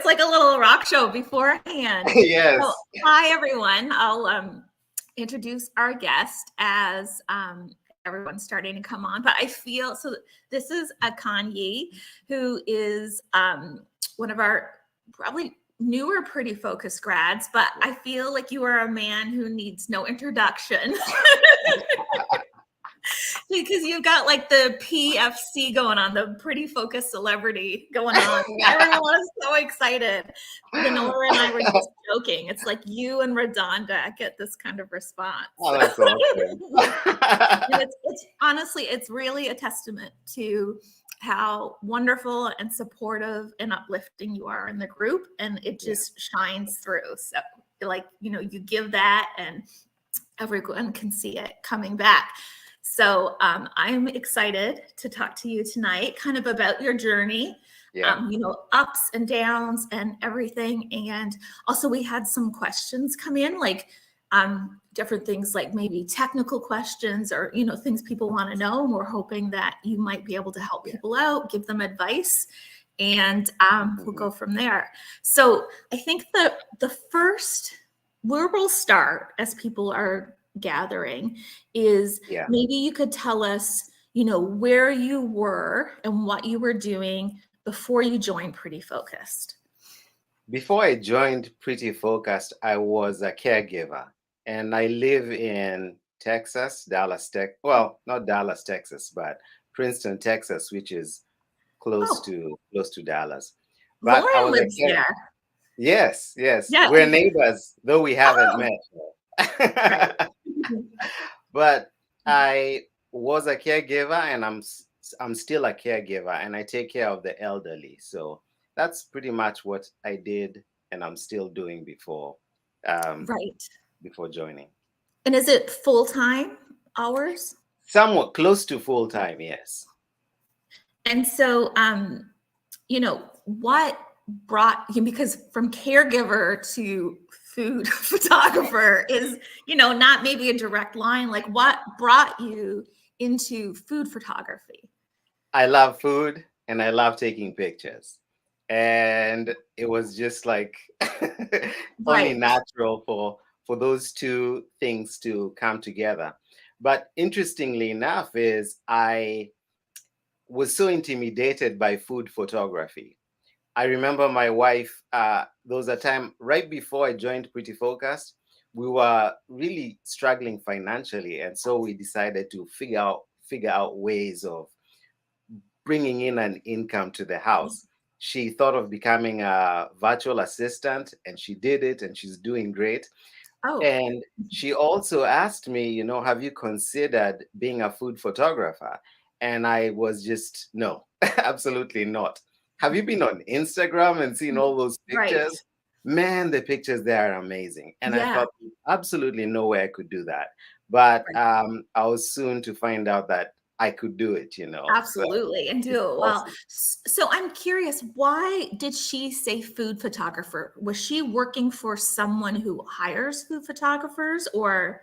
like a little rock show beforehand. So, Yes. hi everyone. I'll introduce our guest as everyone's starting to come on. But I feel so. This is Kanye, who is one of our probably newer Pretty Focused grads. But I feel like you are a man who needs no introduction. Because you've got like the PFC going on, the Pretty Focused Celebrity going on. Everyone is so excited. Lenora and I were just joking. It's like you and Redonda get this kind of response. Oh, that's awesome. And it's honestly, it's really a testament to how wonderful and supportive and uplifting you are in the group. And it just shines through. So like, you give that and everyone can see it coming back. So I'm excited to talk to you tonight, kind of about your journey, ups and downs and everything. And also we had some questions come in, like different things like maybe technical questions or, things people want to know. And we're hoping that you might be able to help people out, give them advice, and we'll go from there. So I think the first, where we'll start as people are gathering is maybe you could tell us, where you were and what you were doing before you joined Pretty Focused. Before I joined Pretty Focused, I was a caregiver, and I live in Texas, well, not Dallas, Texas, but Princeton, Texas, which is close to Dallas. But Lauren I was lives there. Yes. Yeah. We're neighbors, though we haven't met. Right. But I was a caregiver, and I'm still a caregiver, and I take care of the elderly. So that's pretty much what I did, and I'm still doing before joining. And is it full-time hours? Somewhat close to full-time, yes. And so, what brought you, because from caregiver to food photographer is, not maybe a direct line, like what brought you into food photography? I love food and I love taking pictures. And it was just like only natural for those two things to come together. But interestingly enough is I was so intimidated by food photography. I remember my wife, there was a time right before I joined Pretty Focused, we were really struggling financially. And so we decided to figure out ways of bringing in an income to the house. She thought of becoming a virtual assistant, and she did it, and she's doing great. Oh. And she also asked me, have you considered being a food photographer? And I was just, no, absolutely not. Have you been on Instagram and seen all those pictures? Right. Man, the pictures there are amazing. And I thought, absolutely no way I could do that. But I was soon to find out that I could do it, Absolutely, and do it well. So I'm curious, why did she say food photographer? Was she working for someone who hires food photographers, or?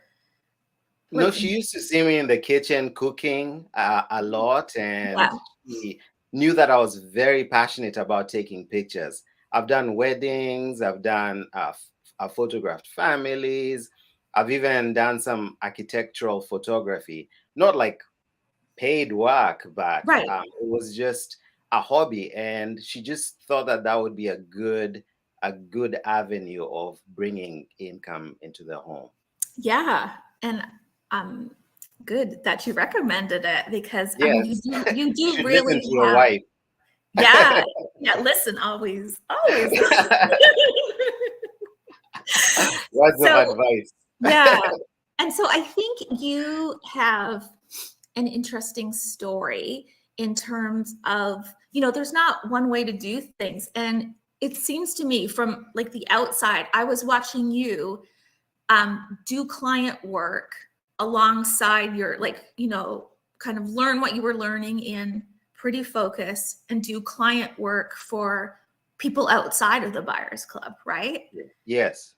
No, she used to see me in the kitchen cooking a lot, and she knew that I was very passionate about taking pictures. I've done weddings, I've done I've photographed families, I've even done some architectural photography, not like paid work, but it was just a hobby, and she just thought that would be a good avenue of bringing income into the home. Yeah, and good that you recommended it, because I mean, you do should really listen to your wife. Yeah, listen, always. Words of advice. Yeah, and so I think you have an interesting story in terms of, there's not one way to do things. And it seems to me from like the outside, I was watching you do client work alongside your, kind of learn what you were learning in Pretty Focused and do client work for people outside of the Buyers Club, right? Yes.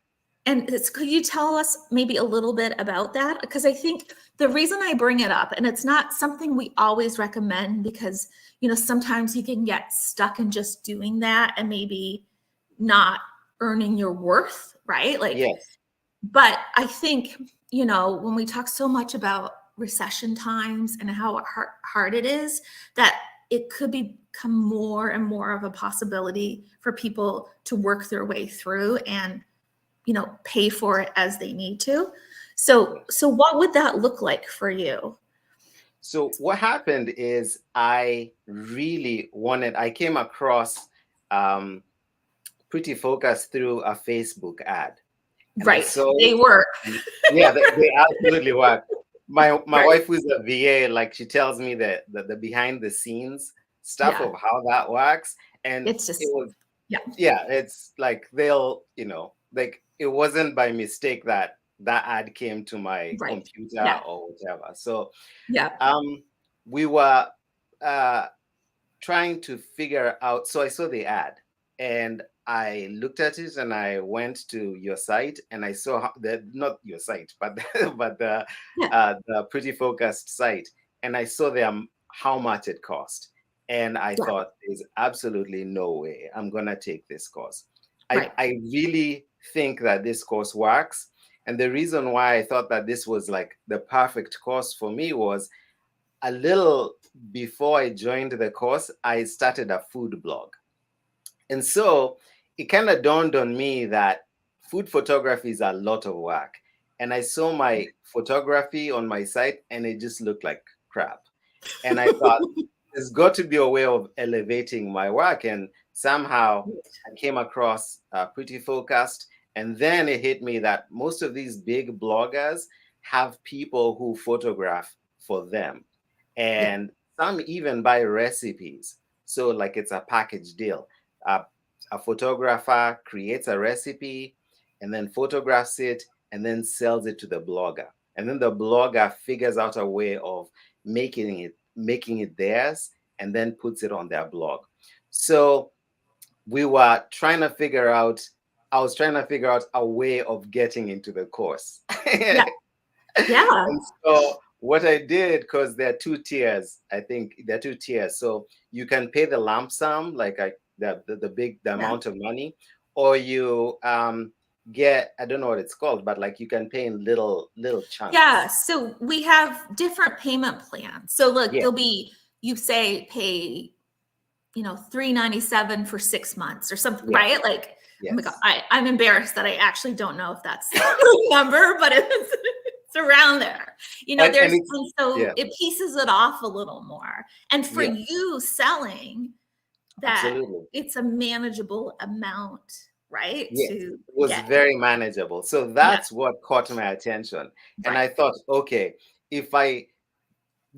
And could you tell us maybe a little bit about that? Because I think the reason I bring it up, and it's not something we always recommend, because, sometimes you can get stuck in just doing that and maybe not earning your worth, right? Like, Yes. but I think, when we talk so much about recession times and how hard it is, that it could become more and more of a possibility for people to work their way through and, pay for it as they need to. So, Yes. so what would that look like for you? So what happened is I came across um, Pretty Focused through a Facebook ad. And I Right. saw They it. work. And yeah, they absolutely work. My Right. wife, who's a VA, like she tells me the behind the scenes stuff Yeah. of how that works. And It's it just, was, yeah. yeah, it's like they'll, like it wasn't by mistake that that ad came to my Right. computer Yeah. or whatever. So Yeah. um we were uh trying to figure out. So I saw the ad and I looked at it and I went to your site and I saw not your site, but but Yeah. the Pretty Focused site, and I saw them how much it cost. And I Yeah. thought, there's absolutely no way I'm gonna take this course. Right. I really think that this course works. And the reason why I thought that this was like the perfect course for me was a little before I joined the course, I started a food blog. And so it kind of dawned on me that food photography is a lot of work. And I saw my photography on my site and it just looked like crap. And I thought, there's got to be a way of elevating my work. And somehow I came across Pretty Focused. And then it hit me that most of these big bloggers have people who photograph for them. Yeah. And some even buy recipes. So, like, it's a package deal. Uh, a photographer creates a recipe and then photographs it and then sells it to the blogger. And then the blogger figures out a way of making it theirs and then puts it on their blog. So we were trying to figure out I was trying to figure out a way of getting into the course. Yeah. Yeah. And so what I did, because there are two tiers, I think there are two tiers. So you can pay the lump sum, like the Yeah. amount of money, or you get, I don't know what it's called, but like you can pay in little Yeah. chunks. So we have different payment plans. So look, Yeah, there'll be, you say pay, $397 for 6 months or something, yes, right? Like, oh my God, yes. I'm embarrassed that I actually don't know if that's the number, but it's around there. And it's, And so yeah, it pieces it off a little more. And for yeah, you selling, that absolutely. it's a manageable amount, right? Yes, To it was get in. very manageable. So Yeah. that's what caught my attention. And Right. I thought, okay, if I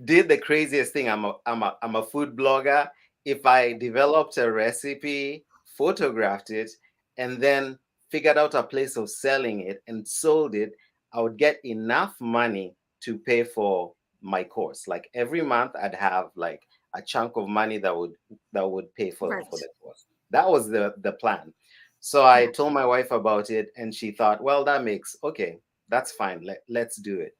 did the craziest thing, I'm a food blogger. If I developed a recipe, photographed it, and then figured out a place of selling it and sold it, I would get enough money to pay for my course. Like every month I'd have like a chunk of money that would pay Right. for the course. That was the plan. So Yeah. I told my wife about it and she thought, well, okay, that's fine. Let's do it.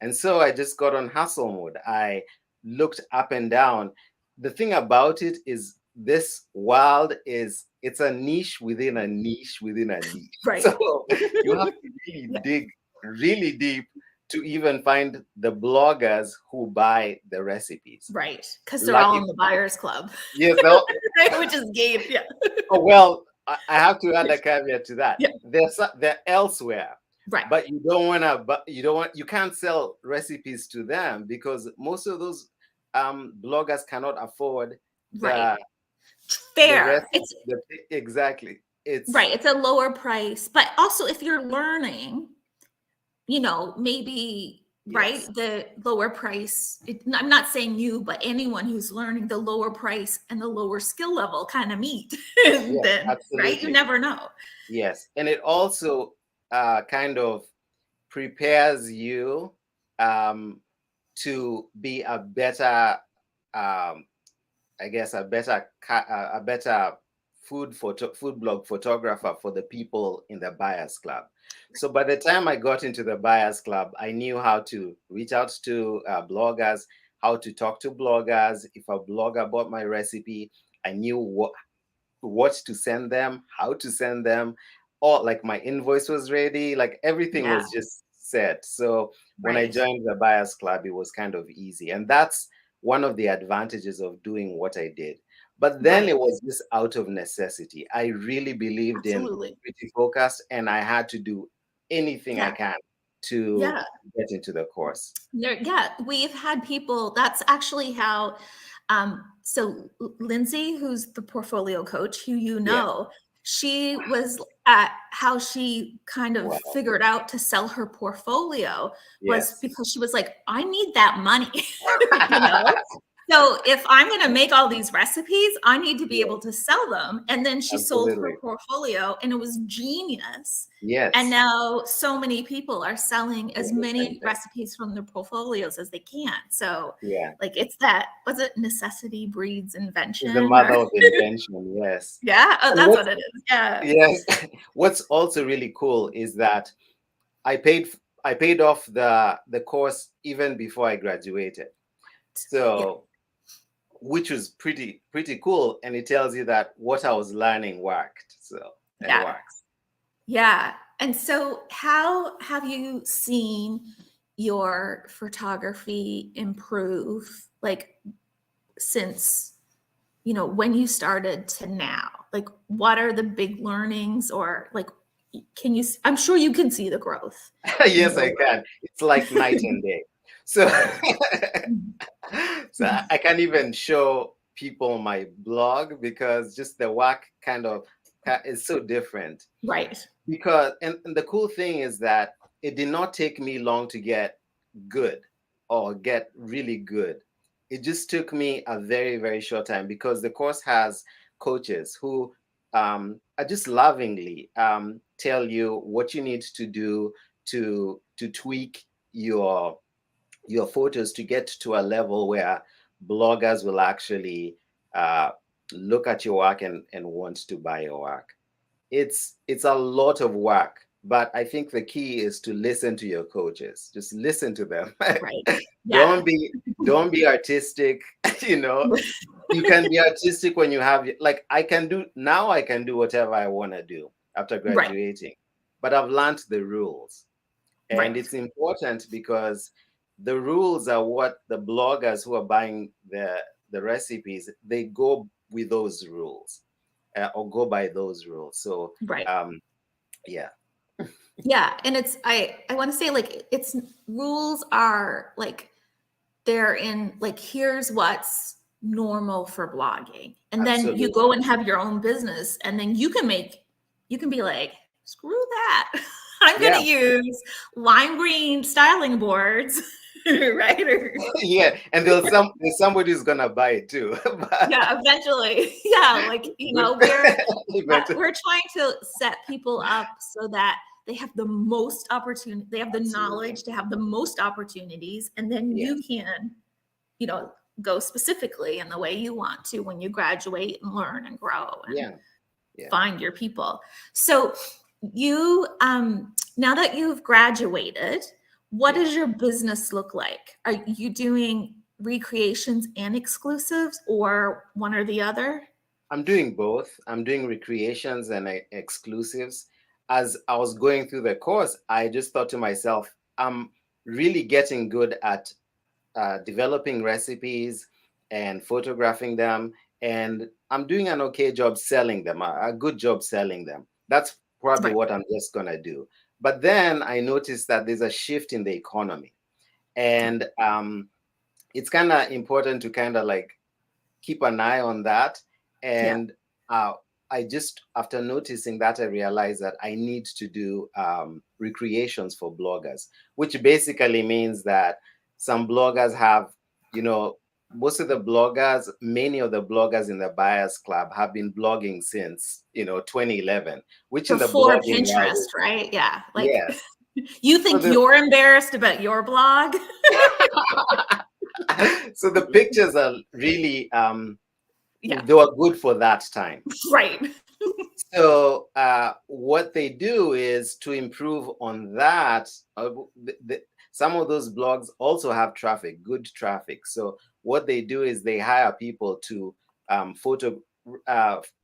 And so I just got on hustle mode. I looked up and down. The thing about it is this world is it's a niche within a niche within a niche. Right. So you have to really Yeah. dig really deep to even find the bloggers who buy the recipes. Right. Because they're Like all if in the buyers club, yes, they'll, right? Which is Gabe. Yeah. oh, well, I have to add a caveat to that. Yeah. They're elsewhere, Right. but you don't want to. But you can't sell recipes to them because most of those bloggers cannot afford Right. the Fair. recipe. It's Exactly. It's right. It's a lower price. But also if you're learning, maybe right, yes, the lower price. I'm not saying you, but anyone who's learning, the lower price and the lower skill level kind of meet. yes, Then, right? You absolutely, never know. yes, and it also kind of prepares you um, to be a better um, I guess a better food blog photographer for the people in the buyers club. So by the time I got into the buyers club, I knew how to reach out to bloggers, how to talk to bloggers. If a blogger bought my recipe, I knew what to send them, how to send them, all like my invoice was ready, like everything Yeah. was just set. So when I Right. joined the Buyers Club, it was kind of easy. And that's one of the advantages of doing what I did. But then Right. it was just out of necessity. I really believed in Absolutely. Pretty Focused, and I had to do anything I Yeah. can to Yeah. get into the course. Yeah, we've had people. That's actually how. So Lindsay, who's the portfolio coach, who Yeah. she was at how she kind of Wow. figured out to sell her portfolio was Yes. because she was like, I need that money, you know. So if I'm going to make all these recipes, I need to be Yeah. able to sell them. And then she sold her Absolutely. portfolio, and it was genius. And Yes. now so many people are selling Yeah, as the same many thing. recipes from their portfolios as they can. So Yeah. like it's that, was it necessity breeds Is the invention or mother of invention. Yes. yeah, oh And that's what's what it is. Yeah. yes, what's also really cool is that I paid I paid off the course even before I graduated. Yeah. So which was pretty cool, and it tells you that what I was learning worked. So it Yeah. works. Yeah. And so how have you seen your photography improve like since when you started to now? Like what are the big learnings or like can you I'm sure you can see the growth in Yes, your I work. can. It's like night and day. So so I can't even show people my blog because just the work kind of is so different. Right. Because and the cool thing is that it did not take me long to get good or get really good. It just took me a very, very short time because the course has coaches who are just lovingly tell you what you need to do to tweak your photos to get to a level where bloggers will actually uh, look at your work and want to buy your work. It's a lot of work, but I think the key is to listen to your coaches. Just listen to them. Right. don't Yeah. be don't be artistic. you know you can be artistic when you have, like, I can do whatever I want to do after Right. graduating, but I've learned the rules. And Right. it's important because the rules are what the bloggers who are buying the recipes, they go with those rules, or go by those rules. So Right. yeah. Yeah. And it's I want to say like it's rules are like they're in like here's what's normal for blogging. And then you go Absolutely. and have your own business and then you can be like, screw that. I'm Yeah. gonna use lime green styling boards, right? Or Yeah, and there's somebody who's gonna buy it too. yeah, eventually. Yeah, like Eventually. we're trying to set people up so that they have the most opportunity, they have the Absolutely. knowledge to have the most opportunities, and then you Yes. can, you know, go specifically in the way you want to when you graduate and learn and grow and Yeah. Yeah. find your people. So you now that you've graduated, what Yeah. does your business look like? Are you doing recreations and exclusives or one or the other? I'm doing both. I'm doing recreations and exclusives. As I was going through the course, I just thought to myself, I'm really getting good at developing recipes and photographing them, and I'm doing an okay job selling them, a good job selling them. That's probably Right. what I'm just gonna do. But then I noticed that there's a shift in the economy, and it's kind of important to kind of like keep an eye on that. Yeah. And I just, after noticing that, I realized that I need to do recreations for bloggers, which basically means that some bloggers have, you know, many of the bloggers in the Buyers Club have been blogging since, 2011, which in the Before blogging world, Pinterest, right? Yeah. Like yes. you So think the you're embarrassed about your blog? so the pictures are really Yeah. they were good for that time. Right. So what they do is to improve on that. Some of those blogs also have traffic, good traffic. So what they do is they hire people to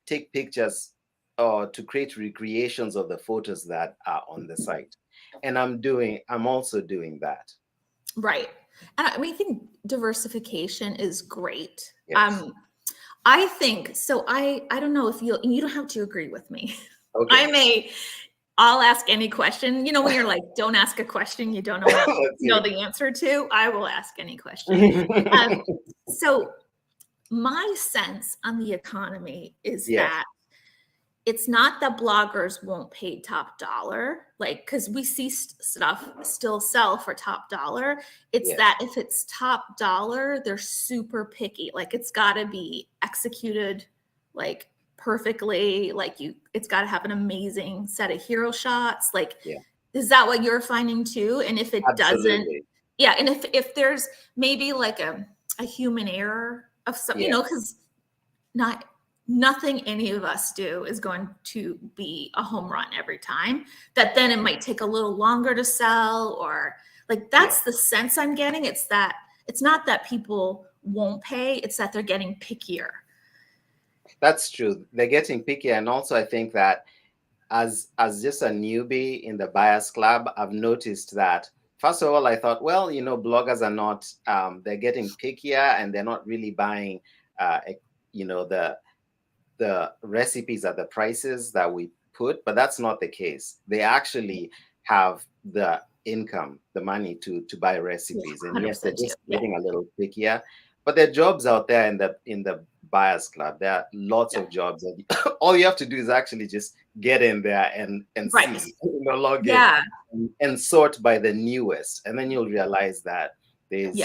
take pictures or to create recreations of the photos that are on the site. And I'm also doing that. Right. And I mean, I think diversification is great. Yes. I think so. I don't know if you don't have to agree with me. Okay. I'll ask any question. You know, when you're like, don't ask a question you don't know the answer to, I will ask any question. So my sense on the economy is Yes. that it's not that bloggers won't pay top dollar, like, because we see stuff still sell for top dollar. It's Yes. that if it's top dollar, they're super picky. Like, it's got to be executed like perfectly. Like, it's got to have an amazing set of hero shots. Like, Yeah. is that what you're finding too? And if it doesn't, Absolutely. yeah. And if there's maybe like a human error of some, Yeah. because nothing any of us do is going to be a home run every time. That then it might take a little longer to sell, or like that's the sense I'm getting. It's that it's not that people won't pay, it's that they're getting pickier. That's true. They're getting picky. And also I think that as just a newbie in the buyers club, I've noticed that first of all, I thought, well, bloggers are not they're getting pickier and they're not really buying the recipes at the prices that we put, but that's not the case. They actually have the income, the money to buy recipes. And yes, they're just getting a little pickier. But there are jobs out there in the buyers club. There are lots of jobs. All you have to do is actually just get in there and see, log in and sort by the newest. And then you'll realize that there's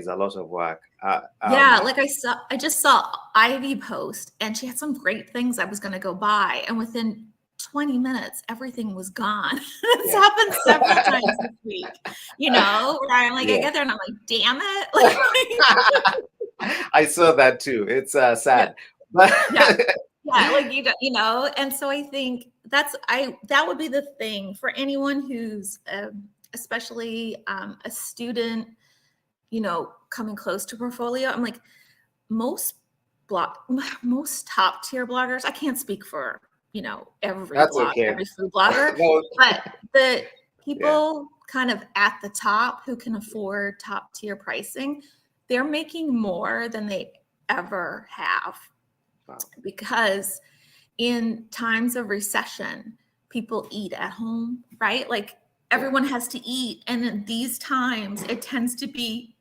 a lot of work. Like I just saw Ivy post, and she had some great things I was going to go buy, and within 20 minutes, everything was gone. It's happened several times this week, where I'm like, I get there and I'm like, damn it. Like, I saw that too. It's sad. But and so I think that would be the thing for anyone who's especially a student, coming close to portfolio. I'm like, most top tier bloggers, I can't speak for, every food blogger, but the people kind of at the top who can afford top tier pricing, they're making more than they ever have. Wow. Because in times of recession, people eat at home, right? Like everyone has to eat. And in these times, it tends to be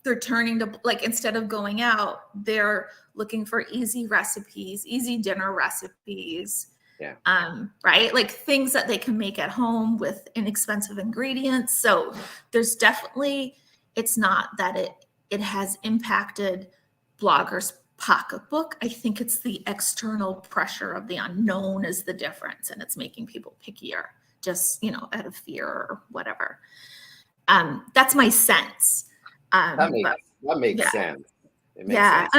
they're turning to, like, instead of going out, they're looking for easy recipes, easy dinner recipes. Right? Like things that they can make at home with inexpensive ingredients. So there's definitely, it's not that it has impacted bloggers' pocketbook. I think it's the external pressure of the unknown is the difference, and it's making people pickier, just, out of fear or whatever. That's my sense. That makes sense. It makes sense.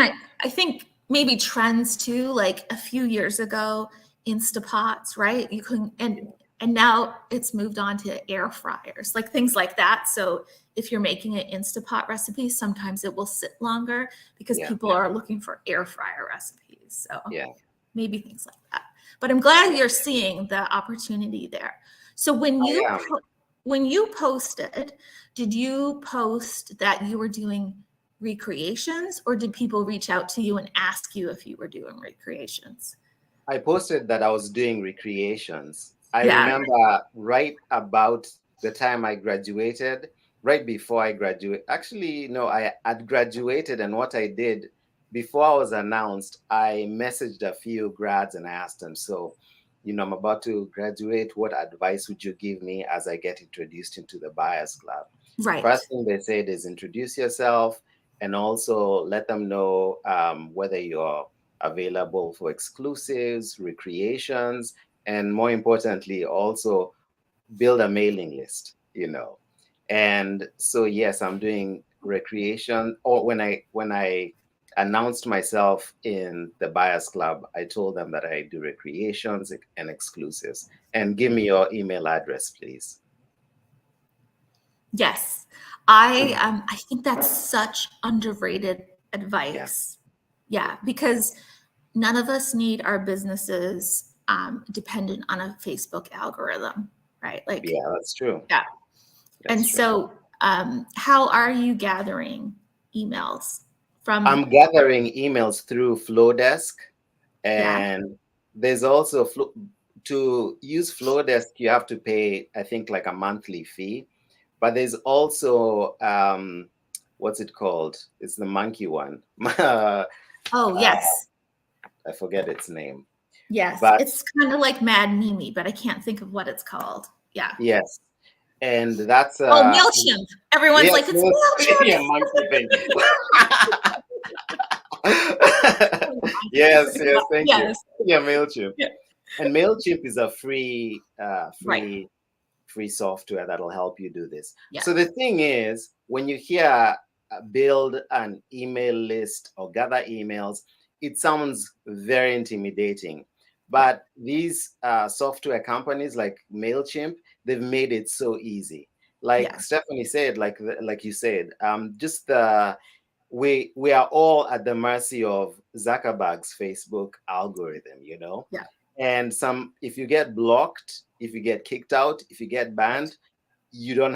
I think maybe trends too, like a few years ago, Instapots, right? You couldn't, and now it's moved on to air fryers, like things like that. So if you're making an Instapot recipe, sometimes it will sit longer because people are looking for air fryer recipes. So maybe things like that. But I'm glad you're seeing the opportunity there. So when you posted, did you post that you were doing recreations, or did people reach out to you and ask you if you were doing recreations? I posted that I was doing recreations. I remember right about the time I graduated, right before I graduated. Actually, no, I had graduated, and what I did before I was announced, I messaged a few grads and I asked them, so, I'm about to graduate. What advice would you give me as I get introduced into the buyers club? Right. First thing they said is introduce yourself, and also let them know whether you're available for exclusives, recreations, and more importantly, also build a mailing list, And so, yes, I'm doing recreation. Or when I announced myself in the buyers club, I told them that I do recreations and exclusives. And give me your email address, please. Yes. I think that's such underrated advice. Yeah, because none of us need our businesses dependent on a Facebook algorithm, right? Like, Yeah, that's true. yeah. And That's true. so, how are you gathering emails I'm from? gathering emails through Flowdesk, Yeah. and there's also to use Flowdesk, you have to pay, I think, like a monthly fee. But there's also what's it called? It's the monkey one. Oh, yes. I forget its name. Yes. But It's kind of like Mad Mimi, but I can't think of what it's called. Yeah. yes, and that's Oh, MailChimp. Everyone's like, yes, it's yeah, MailChimp. monkey thing. Yes, yes, thank you. Yes. Yeah, MailChimp. Yeah. And MailChimp is a Right. free software that'll help you do this. Yeah. So the thing is, when you hear build an email list or gather emails, it sounds very intimidating. But these software companies like MailChimp, they've made it so easy. Like Yeah. Stephanie said, like you said, just we are all at the mercy of Zuckerberg's Facebook algorithm, you know. Yeah. And if you get blocked, if you get kicked out, if you get banned, you won't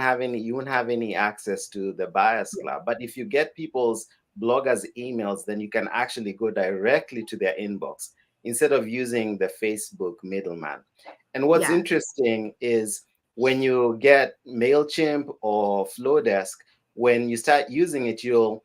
have any access to the buyers club. But if you get people's bloggers emails, then you can actually go directly to their inbox instead of using the Facebook middleman. And what's Yeah. interesting is when you get MailChimp or Flowdesk, when you start using it, you'll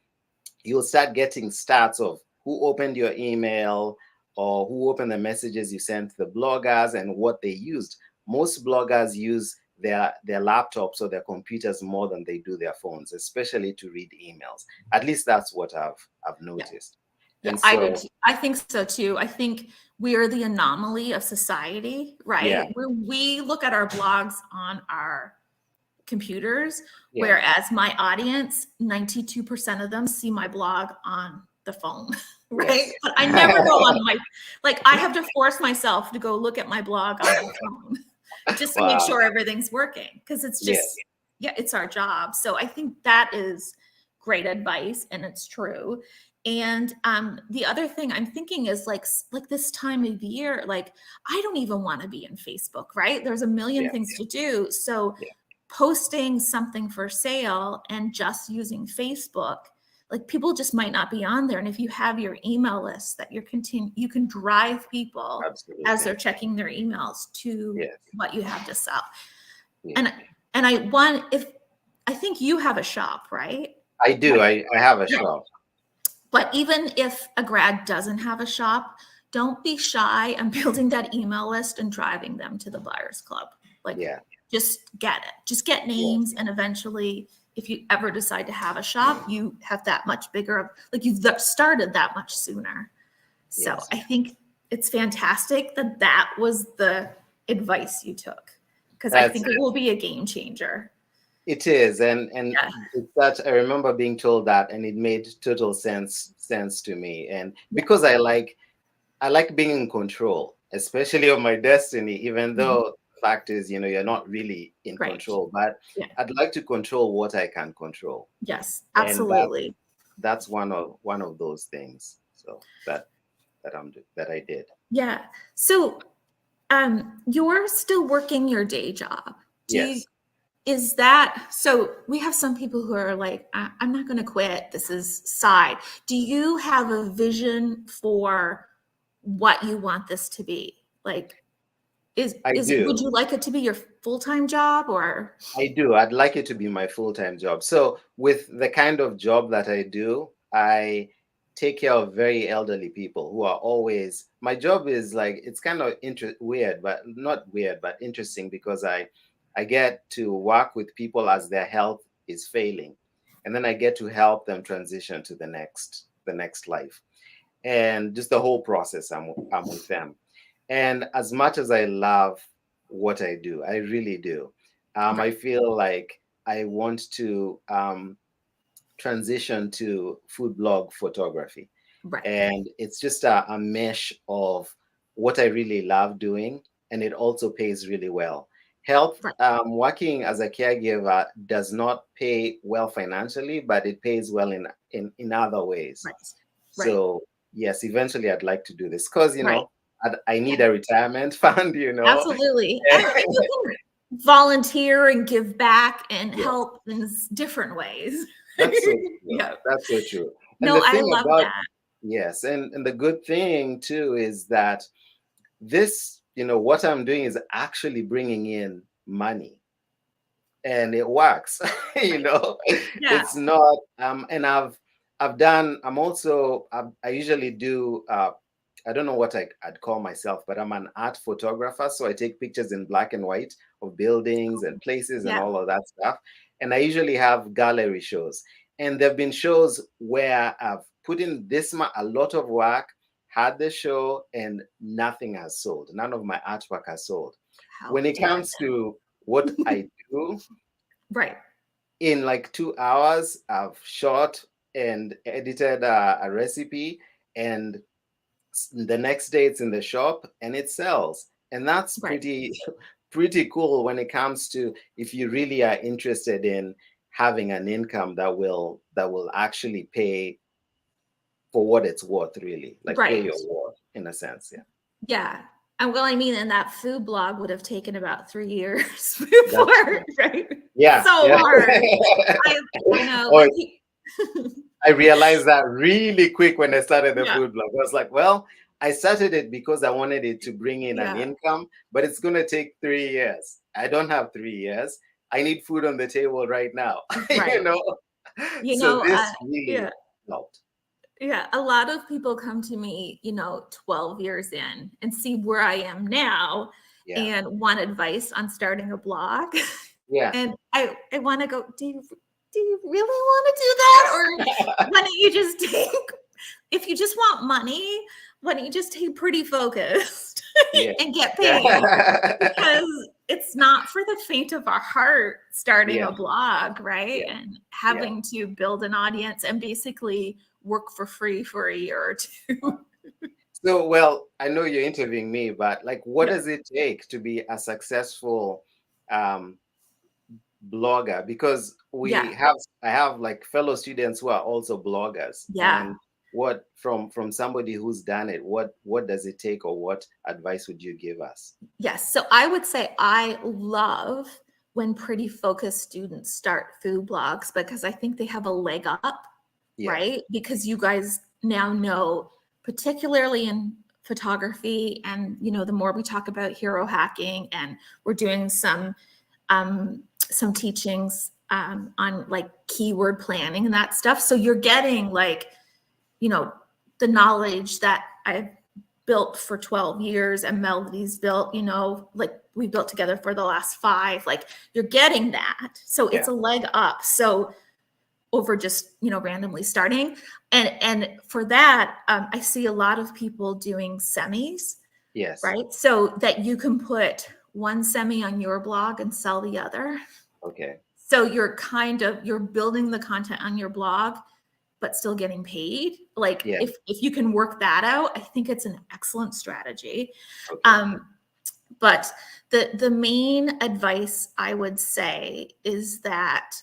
start getting stats of who opened your email or who opened the messages you sent to the bloggers and what they used. Most bloggers use their laptops or their computers more than they do their phones, especially to read emails. At least that's what I've noticed. Yeah, And I do so, too. I think so too. I think we are the anomaly of society, yeah, right? Where we look at our blogs on our computers, yeah, whereas my audience, 92% of them see my blog on the phone, right? yes. But I never go on like I have to force myself to go look at my blog on my phone just to make Wow. sure everything's working because it's Yes. just, yeah, it's our job. So I think that is great advice and it's true. And the other thing I'm thinking is like this time of year, like I don't even want to be in Facebook, right? There's a million Yeah. things to do. So Yeah. posting something for sale and just using Facebook, like people just might not be on there. And if you have your email list that you can drive people as they're Absolutely. checking their emails to Yes. what you have to sell. Yeah. And I think you have a shop, right? I do. I have a shop. But even if a grad doesn't have a shop, don't be shy and building that email list and driving them to the buyers club. Like, Yeah. just get it. Just get names, and eventually, if you ever decide to have a shop, you have that much bigger. Like you've started that much sooner. So Yes. I think it's fantastic that that was the advice you took because I think it will be a game changer. It is, and Yeah. it's such. I remember being told that, and it made total sense to me. And because I like being in control, especially of my destiny. Even though the fact is, you're not really in Right. control, but Yeah. I'd like to control what I can control. Yes, And absolutely. that's one of those things. So that I did. Yeah. So you're still working your day job. Yes. Is that so? We have some people who are like, I'm not going to quit. This is side. Do you have a vision for what you want this to be? Like, I would do. you like it to be your full-time job or? I do. I'd like it to be my full-time job. So with the kind of job that I do, I take care of very elderly people who are always, my job is like, it's kind of weird, but not weird, but interesting because I get to work with people as their health is failing. And then I get to help them transition to the next life. And just the whole process, I'm with them. And as much as I love what I do, I really do. I Right. feel like I want to transition to food blog photography. Right. And it's just a mesh of what I really love doing, and it also pays really well. Health, Right. working as a caregiver does not pay well financially, but it pays well in other ways. Right. Right. So yes, eventually I'd like to do this because, Right. I Yeah, need a retirement fund, you know. absolutely. And you can volunteer and give back and Yes, help in different ways. that's so true. Yeah. That's so true. And No, the I thing love about, that. yes, and the good thing too is that this, what I'm doing is actually bringing in money and it works. Right. Yeah. It's not and I'm also I usually do I don't know what I'd call myself, but I'm an art photographer, so I take pictures in black and white of buildings and places and Yeah. all of that stuff. And I usually have gallery shows, and there've been shows where I've put in a lot of work, had the show, and nothing has sold, none of my artwork has sold. How When it dare comes to what I do, Right. in like 2 hours, I've shot and edited a recipe, and the next day it's in the shop and it sells. And that's Right. pretty cool when it comes to if you really are interested in having an income that will actually pay for what it's worth, really, like pay Right. your worth in a sense. Yeah, Yeah. And well, I mean, and that food blog would have taken about 3 years that's before, true. right? Yeah, So yeah. hard. I know, Or like, I realized that really quick when I started the yeah, food blog. I was like, well, I started it because I wanted it to bring in an yeah, income, but it's going to take 3 years. I don't have 3 years. I need food on the table right now, right. you know? You So know, this yeah, really helped. yeah. A lot of people come to me, 12 years in and see where I am now Yeah. and want advice on starting a blog. Yeah. And I want to go, do you really want to do that? Or why don't you just if you just want money, why don't you just take pretty focused Yeah. and get paid? Yeah. Because it's not for the faint of our heart starting Yeah. a blog, right? Yeah. And Yeah. having to build an audience and basically work for free for a year or two. So, well, I know you're interviewing me, but like, what Yeah. does it take to be a successful um, blogger? Because Yeah. I have like fellow students who are also bloggers, Yeah. and what from somebody who's done it, what does it take, or what advice would you give us? Yes. So I would say I love when pretty focused students start food blogs because I think they have a leg up, Yeah. right? Because you guys now know, particularly in photography, and the more we talk about hero hacking, and we're doing some teachings on like keyword planning and that stuff. So you're getting like, the knowledge that I've built for 12 years and Melody's built, like we built together for the last 5, like you're getting that. So it's Yeah. a leg up. So over just, randomly starting. And for that, I see a lot of people doing semis, Yes. right? So that you can put one semi on your blog and sell the other. Okay. So you're building the content on your blog, but still getting paid. Like Yeah. if you can work that out, I think it's an excellent strategy. Okay. But the main advice I would say is that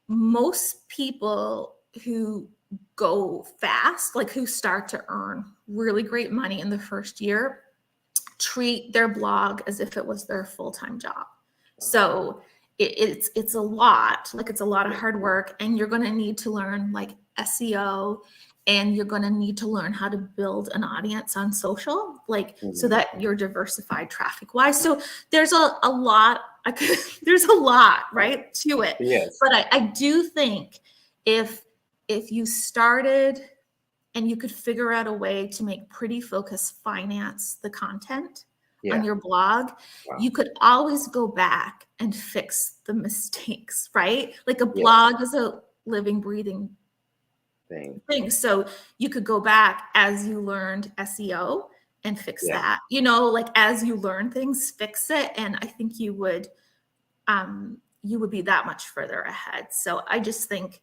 most people who go fast, like who start to earn really great money in the first year, treat their blog as if it was their full-time job. So it's a lot, like it's a lot of Yeah. hard work, and you're going to need to learn like SEO, and you're going to need to learn how to build an audience on social, like so Mhm. that you're diversified traffic wise. So there's a lot, there's a lot, right, to it. Yes. But I do think if you started and you could figure out a way to make pretty focus finance the content on Yeah. your blog, Wow. you could always go back and fix the mistakes, right? Like a Yes. blog is a living, breathing Thing. thing. So you could go back as you learned SEO and fix Yeah. that. Like as you learn things, fix it. And I think you would be that much further ahead. So I just think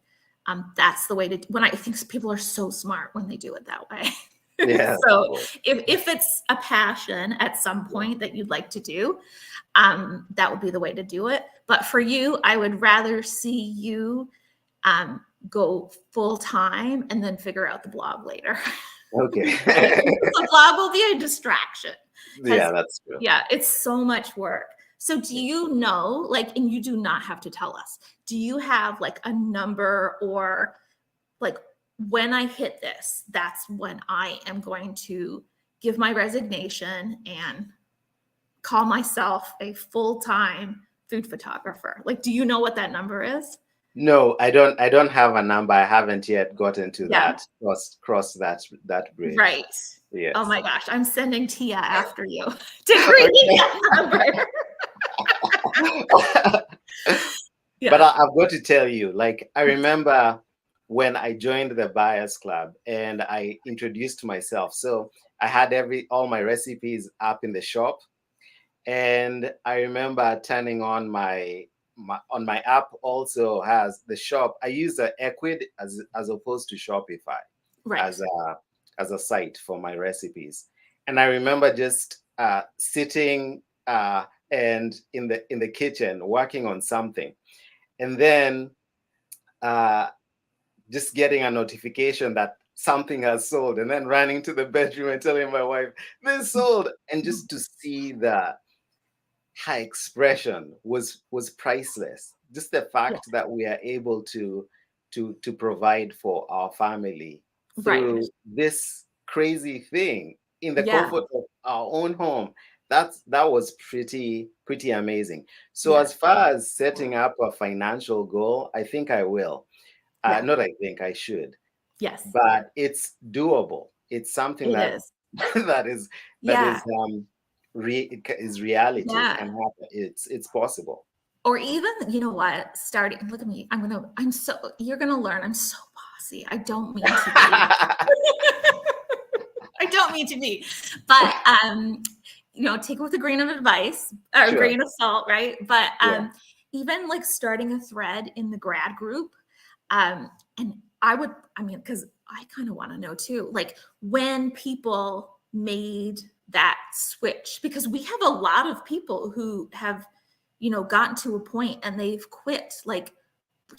that's the way to, when I think people are so smart when they do it that way. Yeah. So if it's a passion at some point that you'd like to do, that would be the way to do it. But for you, I would rather see you go full time and then figure out the blog later. Okay. Right? The vlog will be a distraction. Yeah, that's true. Yeah, it's so much work. So do you know, like, and you do not have to tell us, do you have like a number or like when I hit this, that's when I am going to give my resignation and call myself a full-time food photographer? Like, do you know what that number is? No, I don't have a number. I haven't yet gotten to Yeah, that cross that bridge. right. Oh Yes. my gosh, I'm sending Tia after you to create that number. But Yeah, I've got to tell you, like, I remember when I joined the Buyers Club and I introduced myself. So I had all my recipes up in the shop, and I remember turning on my app also has the shop. I use the Equid as opposed to Shopify right, as a site for my recipes. And I remember just sitting and in the kitchen working on something, and then uh, just getting a notification that something has sold, and then running to the bedroom and telling my wife this sold, and just to see the high expression was priceless. Just the yeah, fact that we are able to provide for our family right, through this crazy thing in the yeah, comfort of our own home, that was pretty amazing. So yeah, as far as setting up a financial goal, I think I will. yeah, Not I think I should, yes, but it's doable. It's something it that is. that is that Yeah, is reality. It yeah. can happen. It's possible. Or even, you know what, starting, look at me. You're gonna learn. I'm so bossy. I don't mean to be. I don't mean to be, but take it with a grain of advice or a Sure. grain of salt, right? But Yeah. even like starting a thread in the grad group, and because I kind of want to know too, like when people made that switch, because we have a lot of people who have, gotten to a point and they've quit like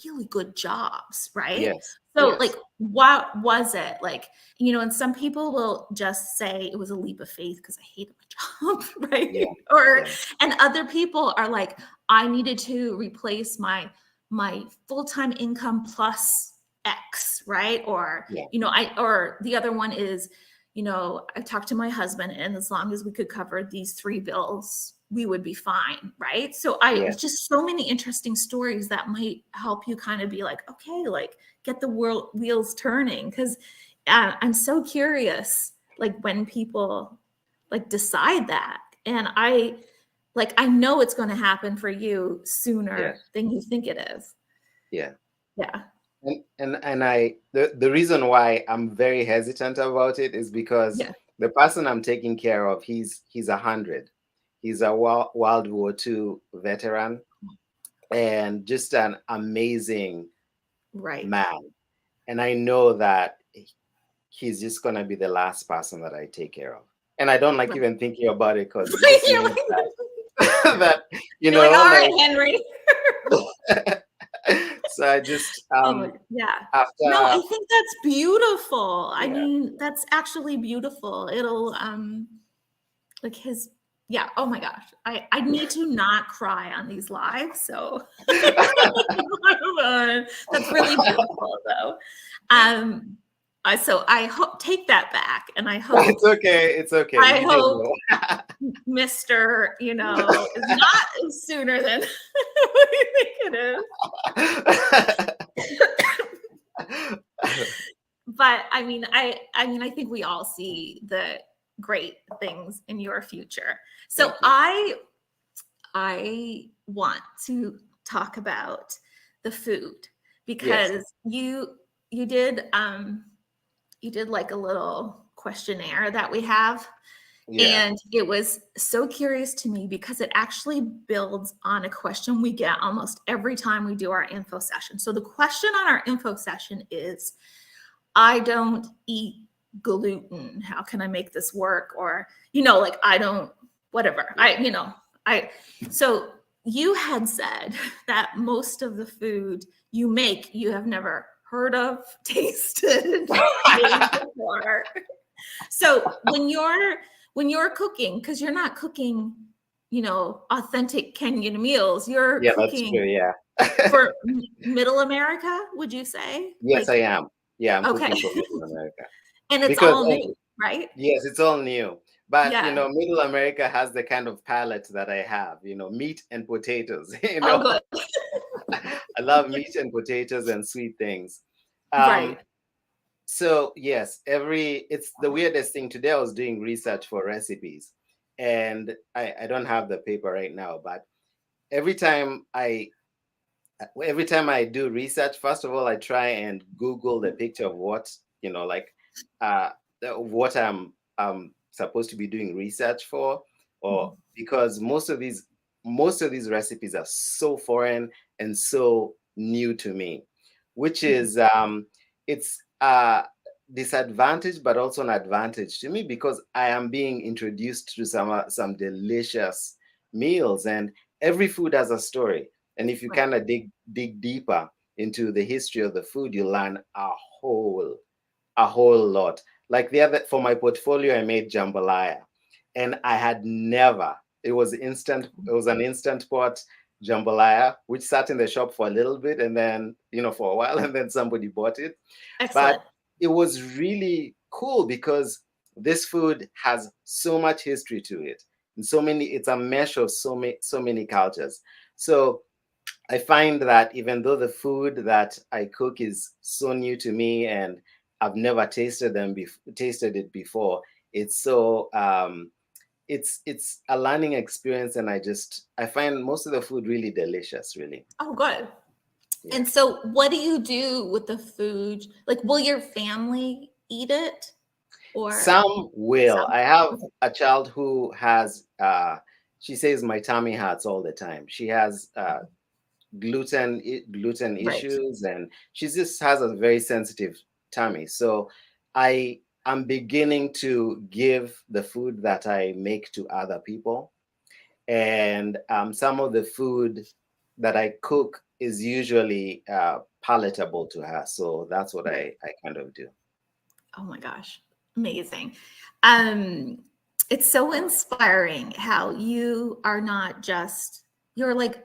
really good jobs, right? Yes. So, like, Yes. what was it like? And some people will just say it was a leap of faith because I hated my job, right? Yeah. Or, Yeah. and other people are like, I needed to replace my full-time income plus X, right? Or, Yeah. or the other one is, I talked to my husband, and as long as we could cover these three bills, we would be fine, right? So Yeah. just so many interesting stories that might help you kind of be like, okay, like get the wheels turning. Because I'm so curious, like when people like decide that, and I know it's going to happen for you sooner Yes. than you think it is. Yeah. Yeah, And the reason why I'm very hesitant about it is because yeah, the person I'm taking care of, he's 100. He's a World War II veteran and just an amazing right. man. And I know that he's just gonna be the last person that I take care of. And I don't like Right. even thinking about it because it just You're means like, that that you're like, all right, like Henry. so I just Oh my, yeah. No, I after think that's beautiful. I yeah. mean, that's actually beautiful. It'll like his yeah, oh my gosh. I need to not cry on these lives, so that's really beautiful though. So I hope take that back, and It's okay. It's okay. I You didn't hope know. Mr. Is not sooner than we think it is. But I think we all see the great things in your future. So Thank you. I want to talk about the food, Yes. because you did like a little questionnaire that we have, Yeah. and it was so curious to me because it actually builds on a question we get almost every time we do our info session. So the question on our info session is, I don't eat gluten. How can I make this work? Or, like I don't, whatever. Yeah. So you had said that most of the food you make, you have never heard of, tasted, made before. So when you're cooking, because you're not cooking, authentic Kenyan meals, you're Yeah, that's cooking true. Yeah. for middle America, would you say? Yes, I Like, am. Yeah, I'm okay. cooking for Middle America And it's because all new, right? yes, it's all new. But Yeah. Middle America has the kind of palate that I have. Meat and potatoes. Oh, good. I love meat and potatoes and sweet things. Right. So yes, it's the weirdest thing. Today I was doing research for recipes, and I don't have the paper right now, but every time I every time I do research, first of all, I try and Google the picture of what, like uh what I'm supposed to be doing research for, or because most of these recipes are so foreign and so new to me, which is it's disadvantage but also an advantage to me because I am being introduced to some delicious meals, and every food has a story. And if you Right. kind of dig deeper into the history of the food, you learn a whole lot. Like the other for my portfolio, I made jambalaya, and I had never. It was an instant pot jambalaya, which sat in the shop for a little bit, and then for a while, and then somebody bought it. But Excellent. it was really cool because this food has so much history to it, and it's a mesh of so many cultures. So I find that even though the food that I cook is so new to me and I've never tasted it before, it's so it's a learning experience, and I find most of the food really delicious, really. Oh, good. Yeah. And so what do you do with the food? Like, will your family eat it or Some will. some? I have Okay. a child who has she says my tummy hurts all the time. She has gluten Right. issues, and she just has a very sensitive tummy. So I am beginning to give the food that I make to other people, and some of the food that I cook is usually palatable to her. So that's what Right. I kind of do. Oh my gosh. Amazing. Um, it's so inspiring how you are not just, you're like,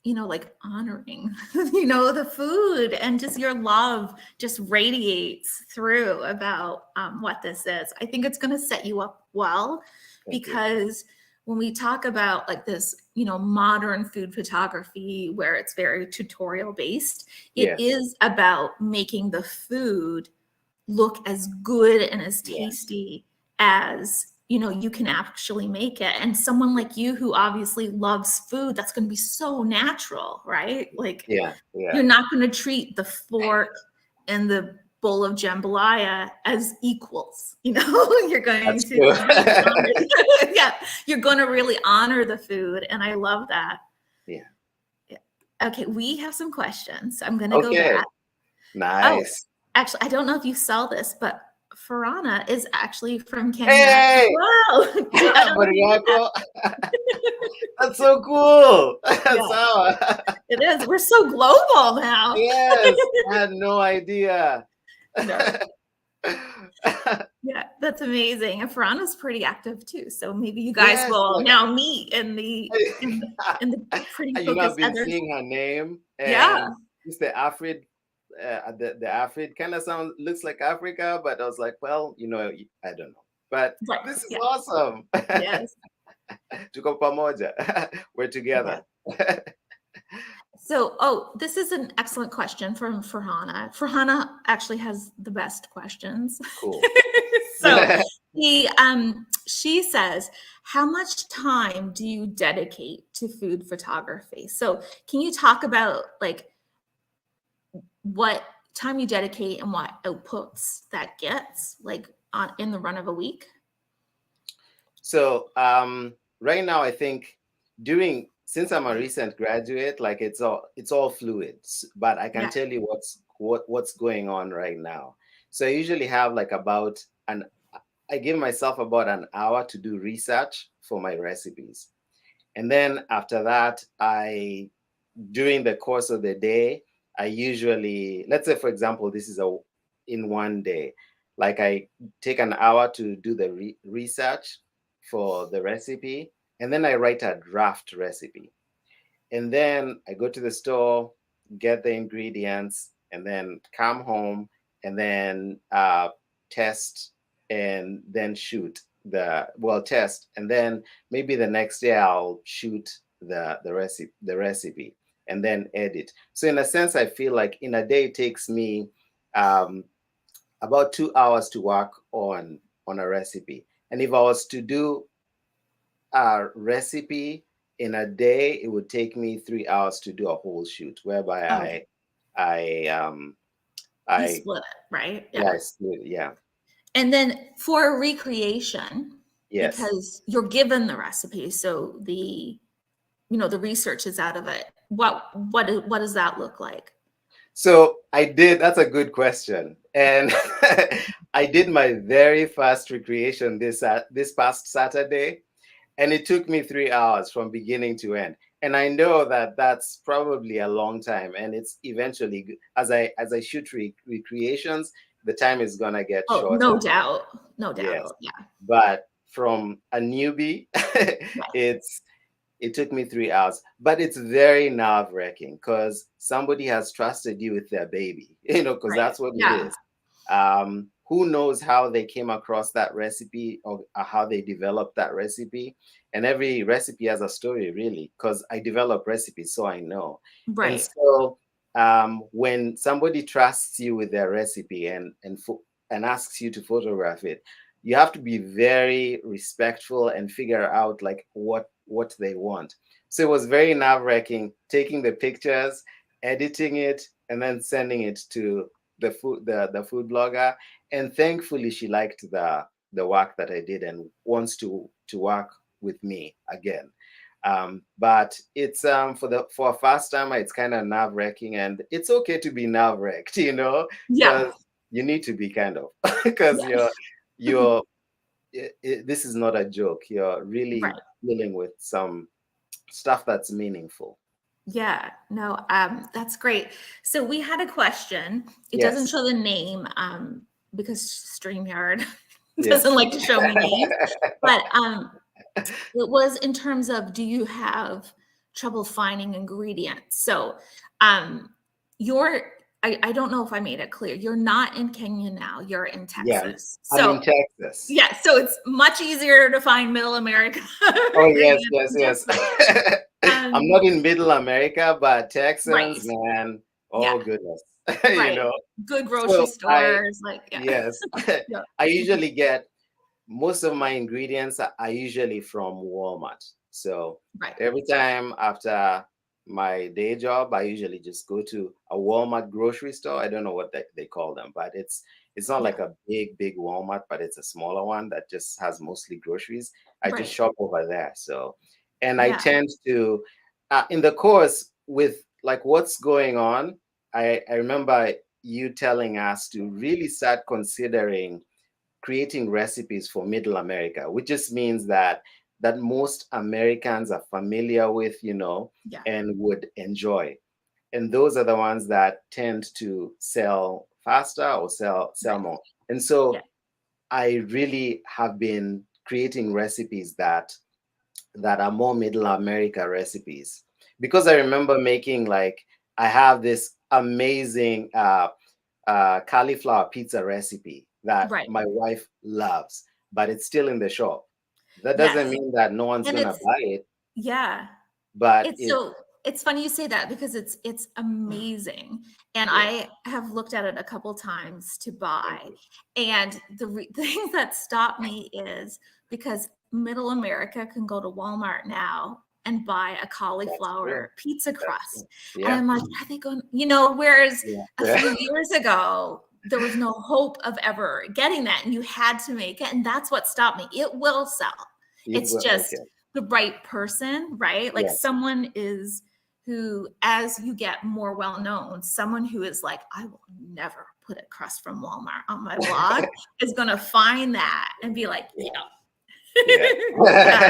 like honoring, the food, and just your love just radiates through about what this is. I think it's going to set you up well, Thank you. because when we talk about like this, modern food photography where it's very tutorial based, it Yes. is about making the food look as good and as Yeah. tasty as you can actually make it. And someone like you who obviously loves food, that's going to be so natural, right? Like, Yeah. Yeah. you're not going to treat the fork and the bowl of jambalaya as equals. You're going That's to true. really honor, yeah, you're going to really honor the food, and I love that. Yeah. Yeah. Okay, we have some questions. I'm going to go Okay. back. Oh, Nice. actually, I don't know if you saw this, but Farana is actually from Kenya as Hey, well. I don't know if you knew that. Mariako. That's so cool. Yeah, So, it is. We're so global now. yes, I had no idea. No. Yeah, that's amazing. And Farana's pretty active too. So maybe you guys Yes, will like now meet in the pretty I've focused been others. seeing her name, Yeah. and it's the Afrid. The Afrid kind of looks like Africa, but I was like, well, I don't know. But Right. this is Yeah. awesome. Yes. Tuko pamoja. We're Yeah. together. So, this is an excellent question from Farhana. Farhana actually has the best questions. Cool. So, she says, "How much time do you dedicate to food photography?" So, can you talk about like what time you dedicate and what outputs that gets, like in the run of a week? So right now, I think since I'm a recent graduate, like it's all fluid, but I can Yeah. tell you what's going on right now. So I usually have like I give myself about an hour to do research for my recipes, and then after that, during the course of the day, I usually, let's say for example, this is in one day. Like I take an hour to do the research for the recipe, and then I write a draft recipe. And then I go to the store, get the ingredients, and then come home and then test and then shoot test, and then maybe the next day I'll shoot the recipe and then edit. So in a sense, I feel like in a day it takes me um, about 2 hours to work on a recipe. And if I was to do a recipe in a day, it would take me 3 hours to do a whole shoot, whereby Oh yeah. I You I split it, right? yeah, Yeah. yeah, And then for recreation, yes. because you're given the recipe, so the research is out of it. What does that look like? So I did. That's a good question, and I did my very first recreation this past Saturday, and it took me 3 hours from beginning to end. And I know that that's probably a long time, and it's eventually as I shoot recreations, the time is gonna get Oh, shorter. no doubt. No Yes, doubt. Yeah. but from a newbie, Right. it's it took me 3 hours, but it's very nerve-wracking because somebody has trusted you with their baby, because Right. that's what it Yeah. is. Who knows how they came across that recipe, or how they developed that recipe? And every recipe has a story, really, because I develop recipes, so I know. And Right. so when somebody trusts you with their recipe and asks you to photograph it, you have to be very respectful and figure out like what they want. So it was very nerve-wracking taking the pictures, editing it, and then sending it to the food blogger. And thankfully she liked the work that I did and wants to work with me again. But it's for a first timer, it's kind of nerve-wracking, and it's okay to be nerve-wracked, Yeah. because you need to be kind of because Yeah. you're this is not a joke. You're really Right. dealing with some stuff that's meaningful. Yeah, no, that's great. So we had a question. It doesn't Yes. show the name because StreamYard doesn't Yes. like to show me names, but it was in terms of, do you have trouble finding ingredients? So um, you're, I don't know if I made it clear. You're not in Kenya now. You're in Yeah. Texas. I'm So in Texas. yeah, so it's much easier to find Middle America Oh yes, ingredients yes, in yes. Texas. I'm Um, not in Middle America, but right. Texans, man, Yeah. oh goodness. you Right. know. Good grocery So stores, like, yeah. yes, Yeah. I usually get most of my ingredients are usually from Walmart. So Right. every time after my day job, I usually just go to a Walmart grocery store. I don't know what they call them, but it's not Yeah. like a big Walmart, but it's a smaller one that just has mostly groceries. I just Right. shop over there. So, and I Yeah. tend to, in the course with like what's going on, I remember you telling us to really start considering creating recipes for Middle America, which just means that most Americans are familiar with, Yeah. and would enjoy. And those are the ones that tend to sell faster or sell Right. more. And Yeah. so I really have been creating recipes that are more Middle America recipes, because I remember making like I have this amazing cauliflower pizza recipe that Right. my wife loves, but it's still in the shop. That doesn't Yes. mean that no one's And gonna buy it, yeah. but It's it's so it's funny you say that because it's amazing, and yeah. I have looked at it a couple times to Thank buy, you. and the thing that stopped me is because Middle America can go to Walmart now and buy a That's true. cauliflower pizza That's true. crust, and Yeah. I'm like, are they going? Whereas Yeah. a Yeah. few years ago there was no hope of ever getting that, and you had to make it, and that's what stopped me. It will sell. It It's will. just Okay. the right person, right? Like Yes. someone is who, as you get more well known, someone who is like, I will never put a crust from Walmart on my blog is going to find that and be like, Yeah. yeah. Yeah.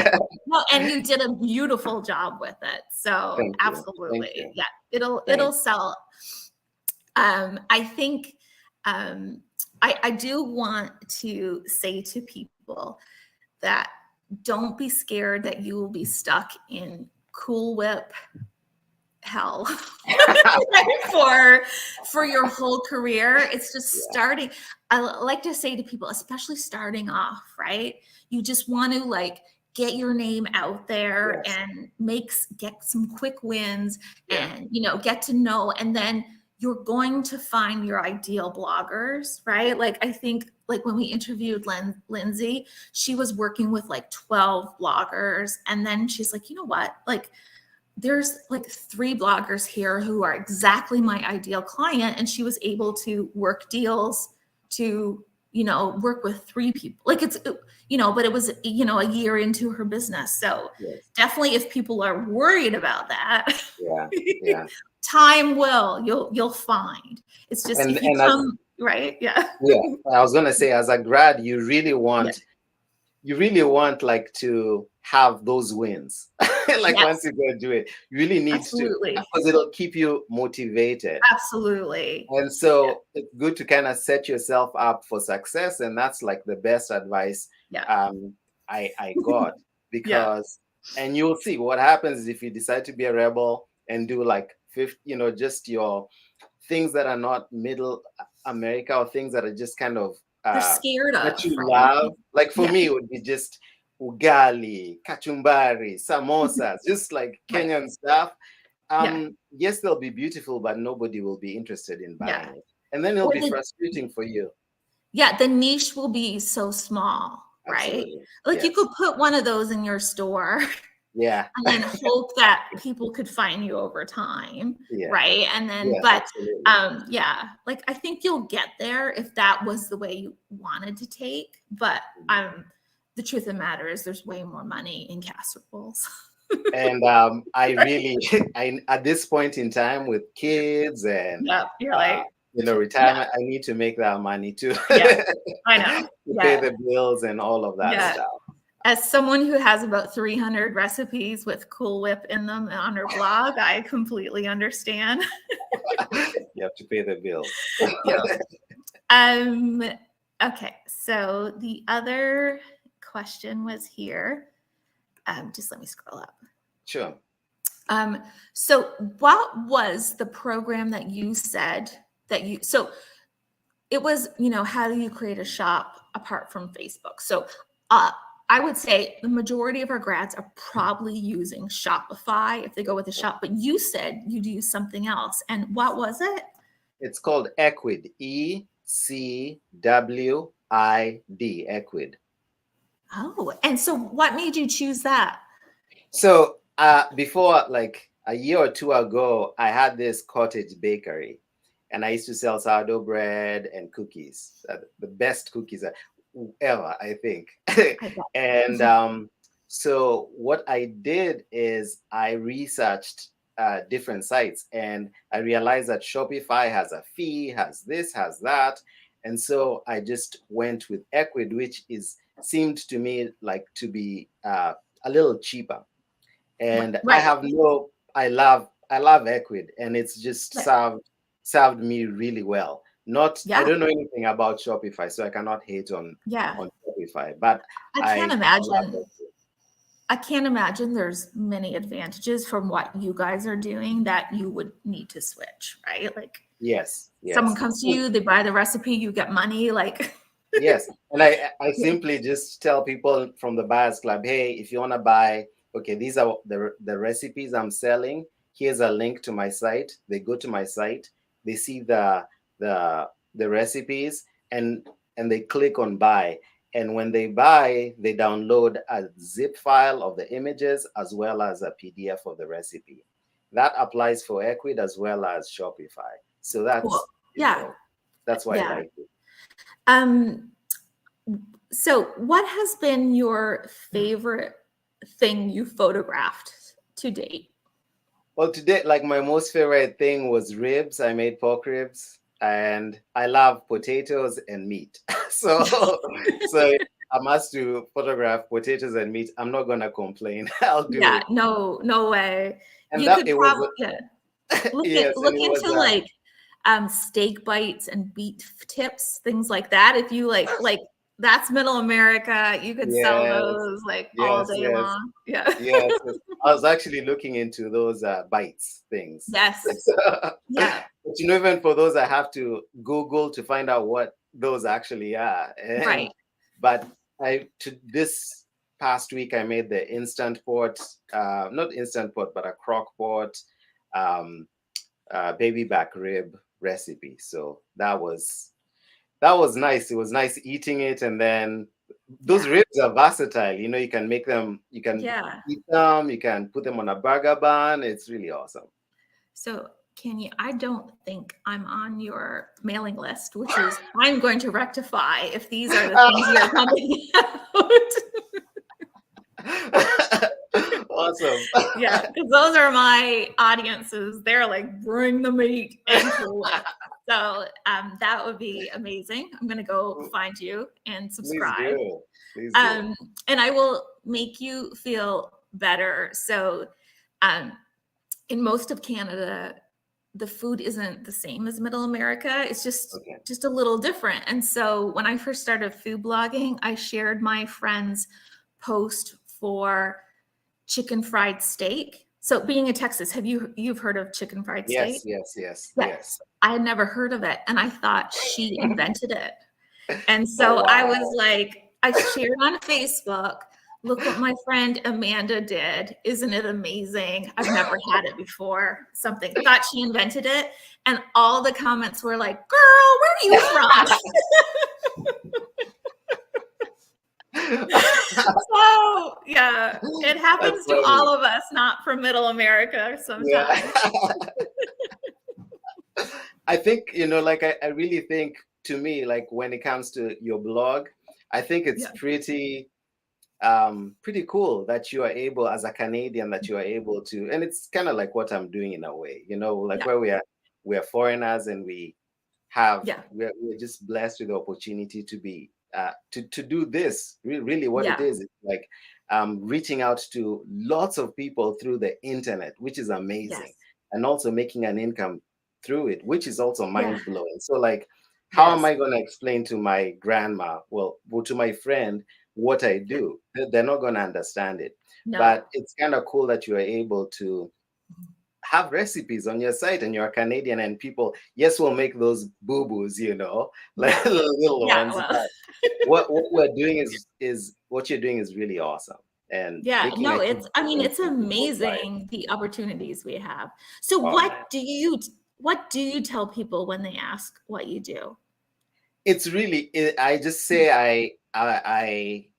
Yeah. Well, and you did a beautiful job with it. So Thank you. Thank absolutely. you. Yeah. Thank It'll sell. I think um, I do want to say to people that don't be scared that you will be stuck in Cool Whip hell for your whole career. It's just starting. I like to say to people, especially starting off, right? You just want to like get your name out there and get some quick wins and, you know, get to know, and then you're going to find your ideal bloggers, right? Like, I think like when we interviewed Lindsay, she was working with like 12 bloggers. And then she's like, you know what? Like, there's like 3 bloggers here who are exactly my ideal client. And she was able to work deals to, you know, work with 3 people. Like, it's, you know, but it was, you know, a year into her business. So definitely if people are worried about that, time you'll find. It's just, if you come, right? Yeah. I was going to say, as a grad, you really want like to have those wins. Like once you go do it, you really need to, because it'll keep you motivated. Absolutely. And so it's good to kind of set yourself up for success. And that's like the best advice I got, because, and you'll see what happens if you decide to be a rebel and do like 50, you know, just your things that are not middle America, or things that are just kind of they're scared of that you love. Like for me, it would be just ugali, kachumbari, samosas, just like Kenyan stuff. Yes, they'll be beautiful, but nobody will be interested in buying it. And then it'll be frustrating for you. Yeah, the niche will be so small, right? Like you could put one of those in your store. And then hope that people could find you over time. Right. And then, but like I think you'll get there if that was the way you wanted to take. But the truth of the matter is there's way more money in casseroles. And I really, at this point in time with kids and you're like, you know, retirement, I need to make that money too. I know. To pay the bills and all of that stuff. As someone who has about 300 recipes with Cool Whip in them on her blog, I completely understand. You have to pay the bills. Okay, so the other question was here. Just let me scroll up. Sure. So what was the program that you said that you, so it was, you know, how do you create a shop apart from Facebook? So I would say the majority of our grads are probably using Shopify if they go with a shop, but you said you'd use something else. And what was it? It's called Ecwid, ECWID, Ecwid. Oh, and so what made you choose that? So before, like a year or 2 ago, I had this cottage bakery, and I used to sell sourdough bread and cookies, the best cookies ever, I think. And so what I did is I researched different sites, and I realized that Shopify has a fee, has this, has that. And so I just went with Ecwid, which seemed to me like to be a little cheaper. And I love Ecwid, and it's just served me really well. I don't know anything about Shopify, so I cannot hate on Shopify, but I can't imagine there's many advantages from what you guys are doing that you would need to switch, right? Like someone comes to you, they buy the recipe, you get money, like and I simply just tell people from the Buyers Club, hey, if you want to buy, okay, these are the recipes I'm selling. Here's a link to my site. They go to my site, they see the recipes, and they click on buy. And when they buy, they download a zip file of the images as well as a PDF of the recipe. That applies for Ecwid as well as Shopify. So that's cool. That's why I like it. So what has been your favorite thing you photographed to date? Well, to date, like my most favorite thing was ribs. I made pork ribs, and I love potatoes and meat. so I must do photograph potatoes and meat. I'm not gonna complain. I'll do it. No way. And you could probably look into like steak bites and beef tips, things like that. If you like that's middle America, you could sell Yes, those like all yes, day yes, long. Yeah. yes, yes. I was actually looking into those bites things. Yes. Yeah. But even for those, I have to Google to find out what those actually are. Right. But to this past week, I made the instant pot, not instant pot, but a crock pot, um, baby back rib recipe. So that was nice. It was nice eating it, and then those Yeah. ribs are versatile. You can make them, you can Yeah. eat them, you can put them on a burger bun. It's really awesome. So I don't think I'm on your mailing list, which is I'm going to rectify if these are the things you're pumping out. Awesome. Yeah, because those are my audiences. They're like, bring the meat into it. So that would be amazing. I'm gonna go find you and Please subscribe. do. Please do. And I will make you feel better. So in most of Canada, the food isn't the same as Middle America. It's Okay. just a little different. And so when I first started food blogging, I shared my friend's post for chicken fried steak. So being in Texas, you've heard of chicken fried steak? Yes. I had never heard of it, and I thought she invented it. And Oh, so I was wow. like, I shared on Facebook, look what my friend Amanda did. Isn't it amazing? I've never had it before. Something, thought she invented it. And all the comments were like, girl, where are you from? So yeah, it That's happens to funny. all of us, not from Middle America Yeah. sometimes. I think, like I really think, to me, like when it comes to your blog, I think it's Yeah. pretty cool that you are able, as a Canadian, that you are able to, and it's kind of like what I'm doing in a way, like Yeah. where we are foreigners, and Yeah. we're just blessed with the opportunity to be to do this. Really what it Yeah. is, it's like reaching out to lots of people through the internet, which is amazing, Yes. and also making an income through it, which is also Yeah. mind blowing. So like, how am Yes. I going to explain to my grandma, well, to my friend, what I Yeah. do? They're not going to understand it. No. But it's kind of cool that you are able to have recipes on your site, and you're Canadian, and people, yes, will make those boo-boos, like Yeah. little Yeah. ones. Well, But what we're doing is what you're doing is really awesome, and yeah. making a No, huge I mean, difference it's in people's lives. amazing the opportunities we have. So Oh man. what do you tell people when they ask what you do? It's really, I just say I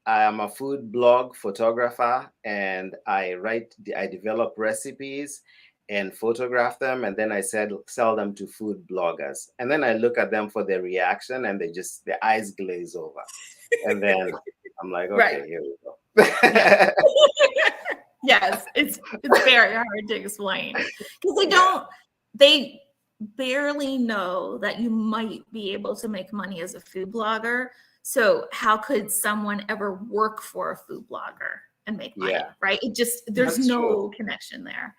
am a food blog photographer, and I develop recipes and photograph them, and then I sell them to food bloggers, and then I look at them for their reaction, and their eyes glaze over, and then I'm like, Right. okay, here we Yeah. go. Yes, it's very hard to explain because they barely know that you might be able to make money as a food blogger. So how could someone ever work for a food blogger and make money, Yeah, right? There's that's true. no connection there.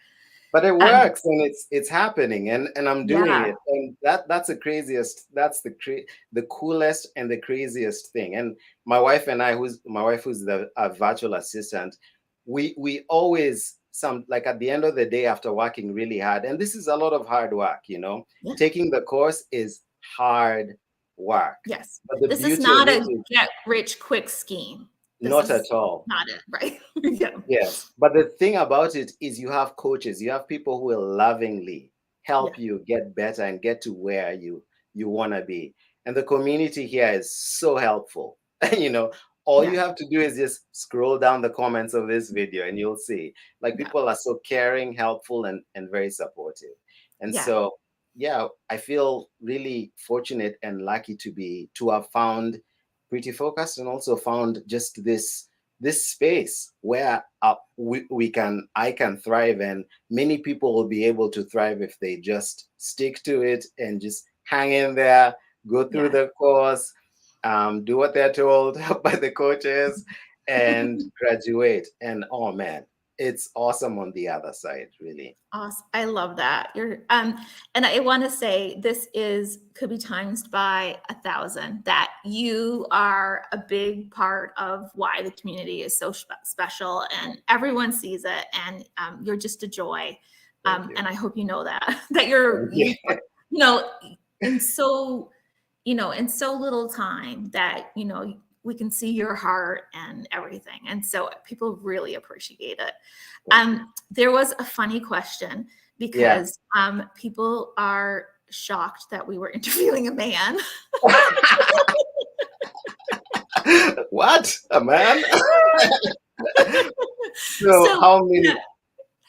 But it Um, works, and it's happening, and I'm doing yeah, it, and that's the coolest and the craziest thing. And my wife who's the a virtual assistant, we always, some like at the end of the day, after working really hard, and this is a lot of hard work, yeah, taking the course is hard work, yes. but the This is beauty of not it a is get rich quick scheme. This not is at all. not it, right? Yeah, Yes, but the thing about it is you have coaches, you have people who will lovingly yeah, help you get better and get to where you want to be. And the community here is so helpful. You know, all yeah, you have to do is just scroll down the comments of this video, and you'll see like yeah, people are so caring, helpful, and very supportive. And yeah, so, yeah, I feel really fortunate and lucky to have found Pretty Focused, and also found just this space where I can thrive, and many people will be able to thrive if they just stick to it and just hang in there, go through yeah. the course, do what they're told by the coaches, and graduate. And oh man, it's awesome on the other side, really. Awesome. I love that. You're and I want to say this could be times by 1,000, that you are a big part of why the community is so special, and everyone sees it, and you're just a joy. Thank you. And I hope you know that that you're Thank you. you know in so in so little time that we can see your heart and everything, and so people really appreciate it. Thank you. There was a funny question Yeah. because people are shocked that we were interviewing a man. What? A man? So So how many?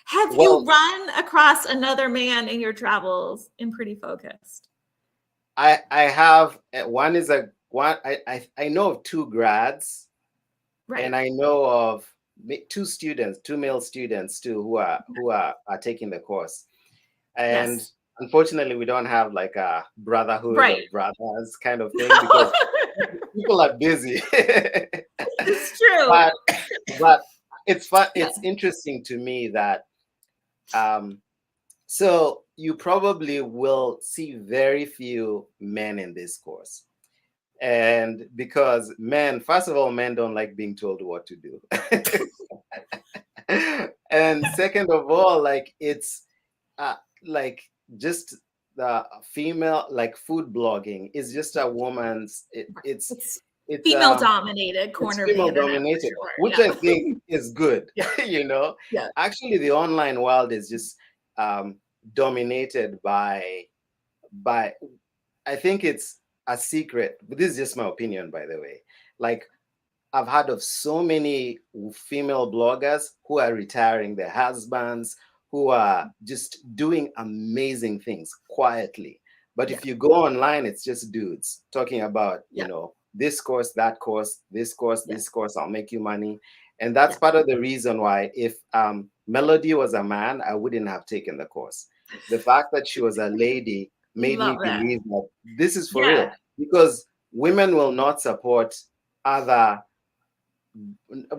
have you Well, run across another man in your travels in Pretty Focused? I have one is a one I know of two grads, Right. and I know of two students, two male students too, who are taking the course. And Yes. unfortunately, we don't have like a brotherhood Right. of brothers kind of thing because people are busy. It's true. but but it's fun. Yeah. It's interesting to me that um, so you probably will see very few men in this course. And because men, first of all, men don't like being told what to do. And second of all, like it's like just the female, like food blogging is just a woman's It's it's female dominated it's corner of the female internet for dominated, sure. which Yeah. I think is good. Yeah. You know, Yeah. actually the online world is just dominated by I think it's a secret, but this is just my opinion, by the way. Like, I've heard of so many female bloggers who are retiring their husbands, who are just doing amazing things quietly. But Yeah. if you go online, it's just dudes talking about, Yeah. this course, that course, this course, Yeah. this course, I'll make you money. And that's Yeah. part of the reason why if Melody was a man, I wouldn't have taken the course. The fact that she was a lady made me Love that. believe that this is for real, Yeah. because women will not support other,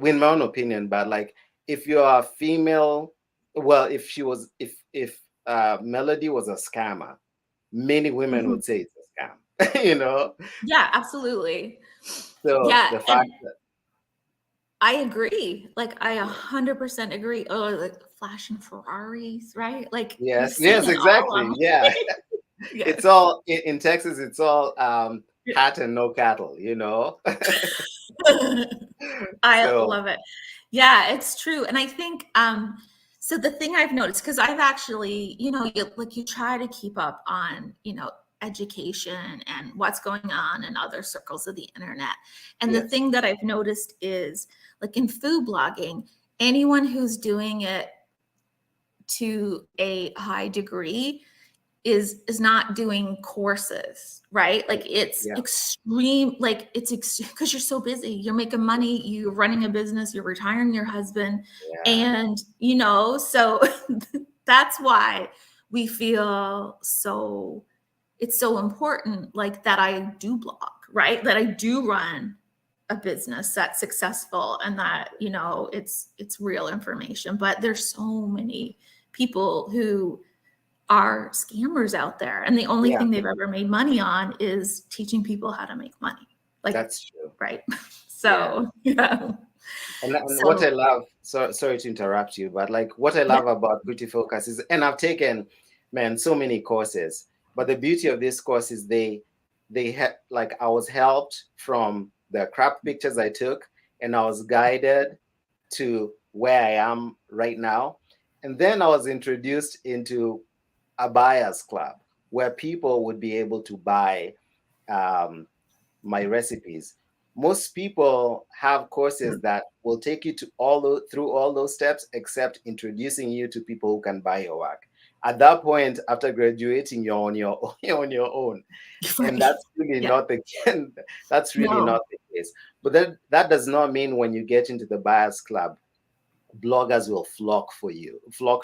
in my own opinion, but like if you're a female, well, if she was, if Melody was a scammer, many women Mhm. would say it's a scam, you know. Yeah, absolutely. So Yeah, the and fact that I agree. Like I yeah. 100% agree. Oh, like flashing Ferraris, right? Like you've Yes, seen yes, it all exactly, online. yeah. Yes. It's all in Texas. It's all Yeah. hat and no cattle, you know. I So love it. Yeah, it's true. And I think so the thing I've noticed, because I've actually, you try to keep up on, education and what's going on in other circles of the internet. And the yes, thing that I've noticed is like in food blogging, anyone who's doing it to a high degree is not doing courses, right? Like it's yeah, extreme, like it's because you're so busy, you're making money, you're running a business, you're retiring your husband, yeah, and so that's why we feel so it's so important, like that I do blog, right? That I do run a business that's successful, and that it's real information. But there's so many people who are scammers out there, and the only yeah. thing they've ever made money on is teaching people how to make money, like, That's true. right? Yeah. So yeah. And what So I love, sorry to interrupt you, but like what I yeah. love about Pretty Focus is, and I've taken, man, so many courses, but the beauty of this course is they had, like, I was helped from the crap pictures I took, and I was guided to where I am right now. And then I was introduced into a buyer's club where people would be able to buy um, my recipes. Most people have courses that will take you to through all those steps, except introducing you to people who can buy your work. At that point, after graduating, you're on your you're on your own, and Right. that's really Yeah. not the that's really No. not the case. But that does not mean when you get into the buyers club, bloggers will flock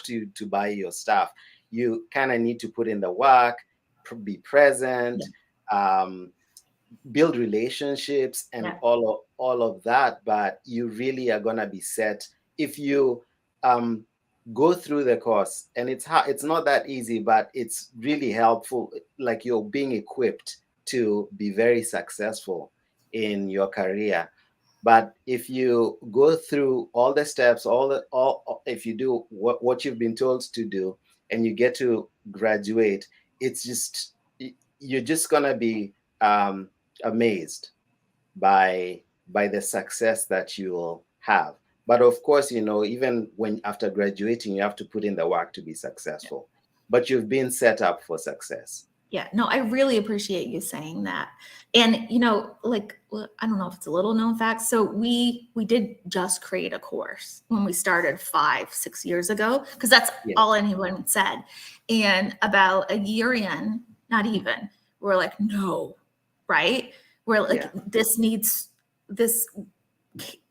to buy your stuff. You kind of need to put in the work, be present, Yeah. um, build relationships, and Yeah. all of that. But you really are gonna be set if you go through the course, and it's not that easy, but it's really helpful. Like, you're being equipped to be very successful in your career. But if you go through all the steps, if you do what you've been told to do, and you get to graduate, it's just, you're just gonna be amazed by the success that you'll have. But of course, even when after graduating, you have to put in the work to be successful. But you've been set up for success. Yeah, no, I really appreciate you saying that. And like, well, I don't know if it's a little known fact. So we did just create a course when we started 5-6 years ago, because that's all anyone said. And about a year in, not even, we're like, no, right? We're like, this needs this.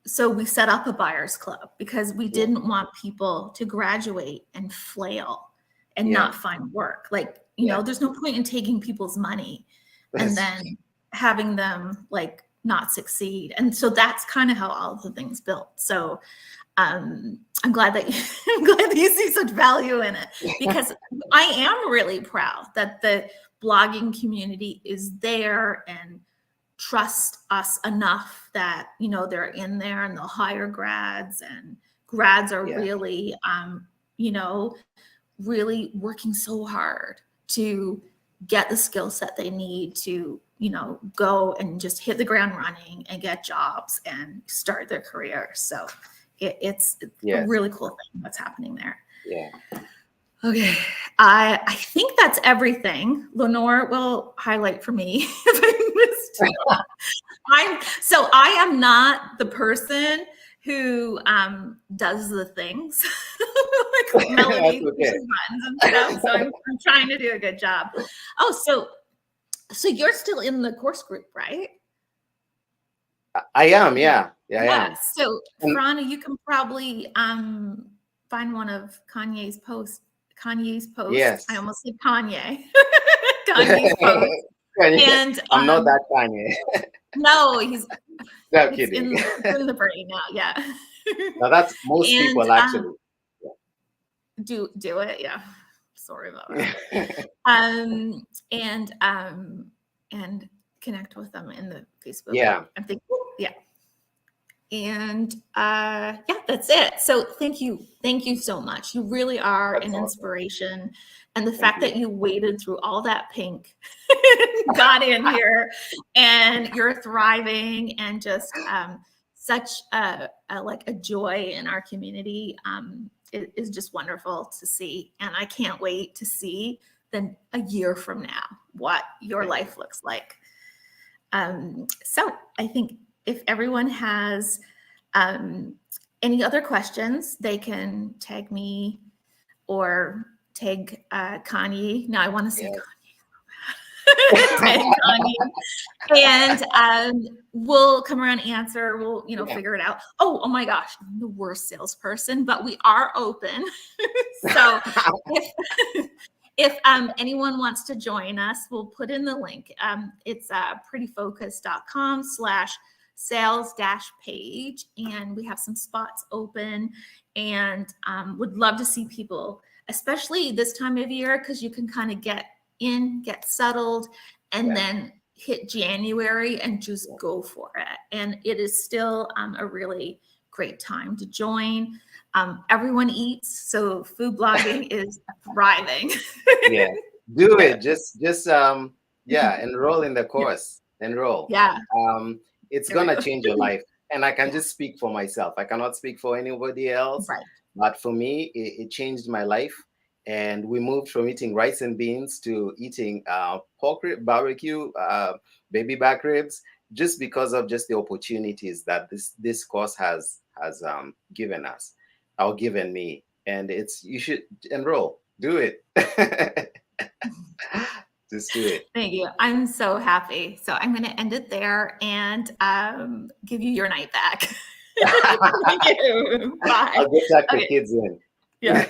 So we set up a buyers club because we didn't want people to graduate and flail and not find work. Like, there's no point in taking people's money and then having them like not succeed. And so that's kind of how all of the things built. So I'm glad that you see such value in it, because I am really proud that the blogging community is there and trust us enough that they're in there and they'll hire grads, and grads are really really working so hard to get the skill set they need to go and just hit the ground running and get jobs and start their career. So it's a really cool thing that's happening there. Okay, I think that's everything. Lenore will highlight for me if I missed. I am not the person who does the things like Melody and stuff. So I'm trying to do a good job. Oh, so you're still in the course group, right? I am, yeah. I am. So Farana, you can probably find one of Kanye's posts. Yes. I almost said Kanye. Kanye's post. And I'm not that Kanye. No, he's kidding. in the brain now. Yeah. Now that's most people actually. Do it. Yeah. Sorry about that. And connect with them in the Facebook. Yeah. I'm thinking, And that's it. So thank you so much. You really are an inspiration. And the fact that you waded through all that pink, got in here, and you're thriving, and just such a joy in our community is just wonderful to see. And I can't wait to see then a year from now what your life looks like. So I think if everyone has any other questions, they can tag me or tag Kanye. Now I want to say Kanye. Tag Kanye. And we'll come around and answer. We'll, figure it out. Oh my gosh, I'm the worst salesperson, but we are open. So if anyone wants to join us, we'll put in the link. It's prettyfocus.com/sales-page, and we have some spots open, and would love to see people, especially this time of year, because you can kind of get settled, and then hit January and just go for it. And it is still a really great time to join. Everyone eats, so food blogging is thriving. Do it. Just enroll in the course. Enroll. It's gonna change your life. And I can just speak for myself. I cannot speak for anybody else. Right. But for me, it changed my life. And we moved from eating rice and beans to eating pork rib, barbecue, baby back ribs, just because of just the opportunities that this course has given us, or given me. And you should enroll. Do it. Just do it. Thank you. I'm so happy. So I'm going to end it there and give you your night back. Thank you. Bye. I'll get back the kids in. Yeah.